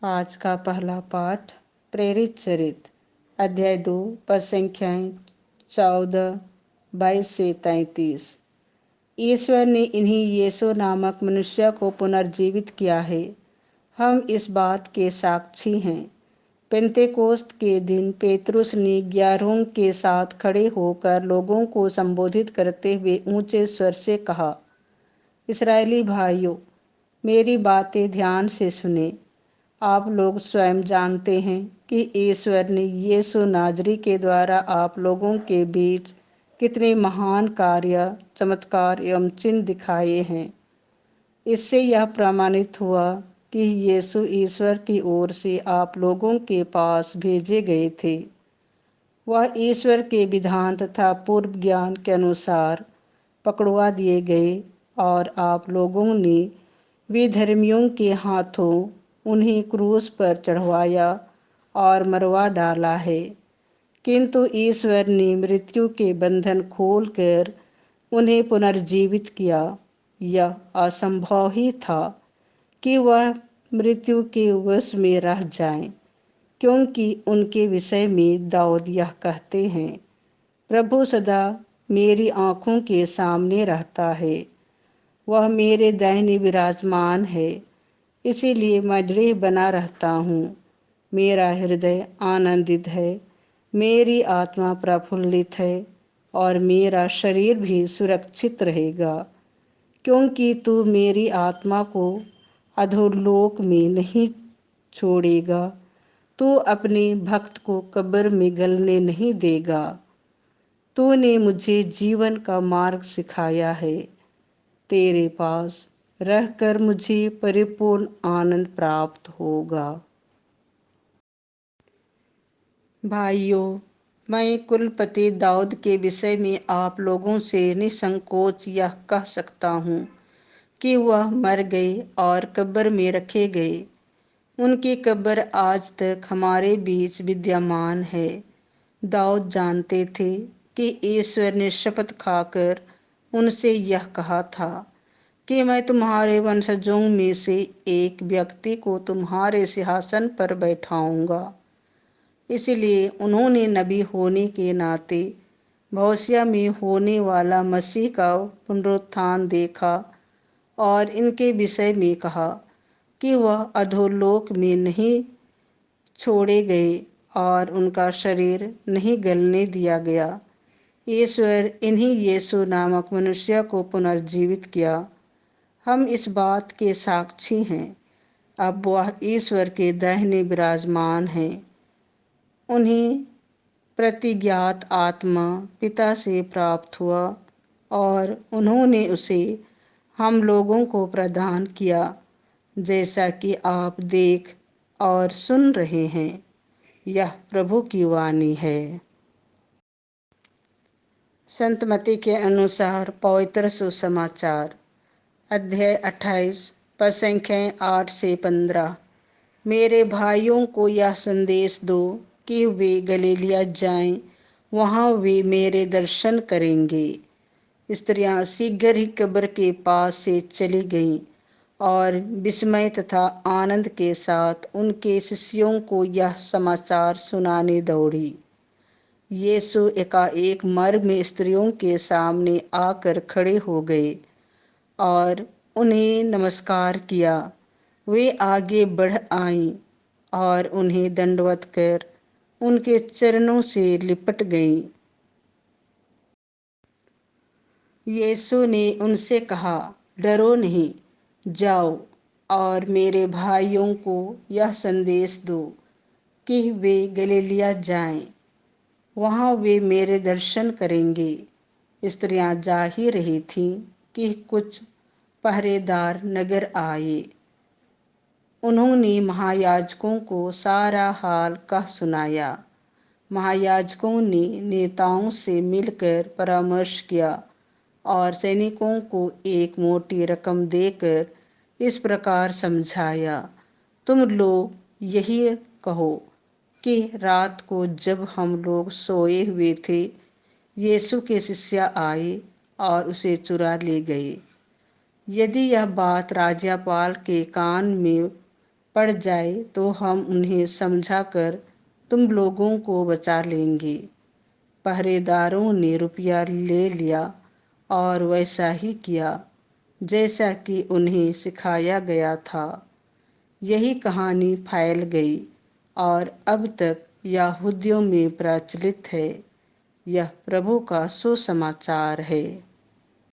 आज का पहला पाठ प्रेरित चरित अध्याय 2 पद संख्याएं 14, 22 से 33। ईश्वर ने इन्हीं यीशु नामक मनुष्य को पुनर्जीवित किया है। हम इस बात के साक्षी हैं। पेंतेकोस्त के दिन पेतरुस ने 11 के साथ खड़े होकर लोगों को संबोधित करते हुए ऊंचे स्वर से कहा, इस्राएली भाइयों, मेरी बातें ध्यान से सुने। आप लोग स्वयं जानते हैं कि ईश्वर ने यीशु नाजरी के द्वारा आप लोगों के बीच कितने महान कार्य, चमत्कार एवं चिन्ह दिखाए हैं। इससे यह प्रमाणित हुआ कि यीशु ईश्वर की ओर से आप लोगों के पास भेजे गए थे। वह ईश्वर के विधान तथा पूर्व ज्ञान के अनुसार पकड़वा दिए गए और आप लोगों ने विधर्मियों के हाथों उन्हें क्रूस पर चढ़वाया और मरवा डाला है। किंतु ईश्वर ने मृत्यु के बंधन खोलकर उन्हें पुनर्जीवित किया। यह असंभव ही था कि वह मृत्यु के वश में रह जाएं, क्योंकि उनके विषय में दाऊद यह कहते हैं, प्रभु सदा मेरी आँखों के सामने रहता है, वह मेरे दाहिने विराजमान है, इसीलिए मैं दृढ़ बना रहता हूँ। मेरा हृदय आनंदित है, मेरी आत्मा प्रफुल्लित है और मेरा शरीर भी सुरक्षित रहेगा, क्योंकि तू मेरी आत्मा को अधोलोक में नहीं छोड़ेगा। तू अपने भक्त को कब्र में गलने नहीं देगा। तूने मुझे जीवन का मार्ग सिखाया है। तेरे पास रहकर मुझे परिपूर्ण आनंद प्राप्त होगा। भाइयों, मैं कुलपति दाऊद के विषय में आप लोगों से निसंकोच यह कह सकता हूँ कि वह मर गए और कब्र में रखे गए। उनकी कब्र आज तक हमारे बीच विद्यमान है। दाऊद जानते थे कि ईश्वर ने शपथ खाकर उनसे यह कहा था कि मैं तुम्हारे वंशजों में से एक व्यक्ति को तुम्हारे सिंहासन पर बैठाऊंगा। इसलिए उन्होंने नबी होने के नाते भविष्य में होने वाला मसीह का पुनरुत्थान देखा और इनके विषय में कहा कि वह अधोलोक में नहीं छोड़े गए और उनका शरीर नहीं गलने दिया गया। ईश्वर इन्हीं यीशु नामक मनुष्य को पुनर्जीवित किया। हम इस बात के साक्षी हैं। अब वह ईश्वर के दाहिने विराजमान हैं। उन्हें प्रतिज्ञात आत्मा पिता से प्राप्त हुआ और उन्होंने उसे हम लोगों को प्रदान किया, जैसा कि आप देख और सुन रहे हैं। यह प्रभु की वाणी है। संत मत्ती के अनुसार पवित्र सुसमाचार अध्याय 28 पद संख्याएं 8 से 15। मेरे भाइयों को यह संदेश दो कि वे गलीलिया जाएं, वहाँ वे मेरे दर्शन करेंगे। स्त्रियां शीघ्र ही कब्र के पास से चली गईं और विस्मय तथा आनंद के साथ उनके शिष्यों को यह समाचार सुनाने दौड़ी। यीशु एकाएक मर्ग में स्त्रियों के सामने आकर खड़े हो गए और उन्हें नमस्कार किया। वे आगे बढ़ आईं और उन्हें दंडवत कर उनके चरणों से लिपट गईं। यीशु ने उनसे कहा, डरो नहीं, जाओ और मेरे भाइयों को यह संदेश दो कि वे गलीलिया जाएं, वहाँ वे मेरे दर्शन करेंगे। स्त्रियां जा ही रही थीं कि कुछ पहरेदार नगर आए। उन्होंने महायाजकों को सारा हाल कह सुनाया। महायाजकों ने नेताओं से मिलकर परामर्श किया और सैनिकों को एक मोटी रकम देकर इस प्रकार समझाया, तुम लोग यही कहो कि रात को जब हम लोग सोए हुए थे, यीशु के शिष्य आए और उसे चुरा ले गए। यदि यह बात राज्यपाल के कान में पड़ जाए तो हम उन्हें समझाकर तुम लोगों को बचा लेंगे। पहरेदारों ने रुपया ले लिया और वैसा ही किया जैसा कि उन्हें सिखाया गया था। यही कहानी फैल गई और अब तक यहूदियों में प्रचलित है। यह प्रभु का सुसमाचार है।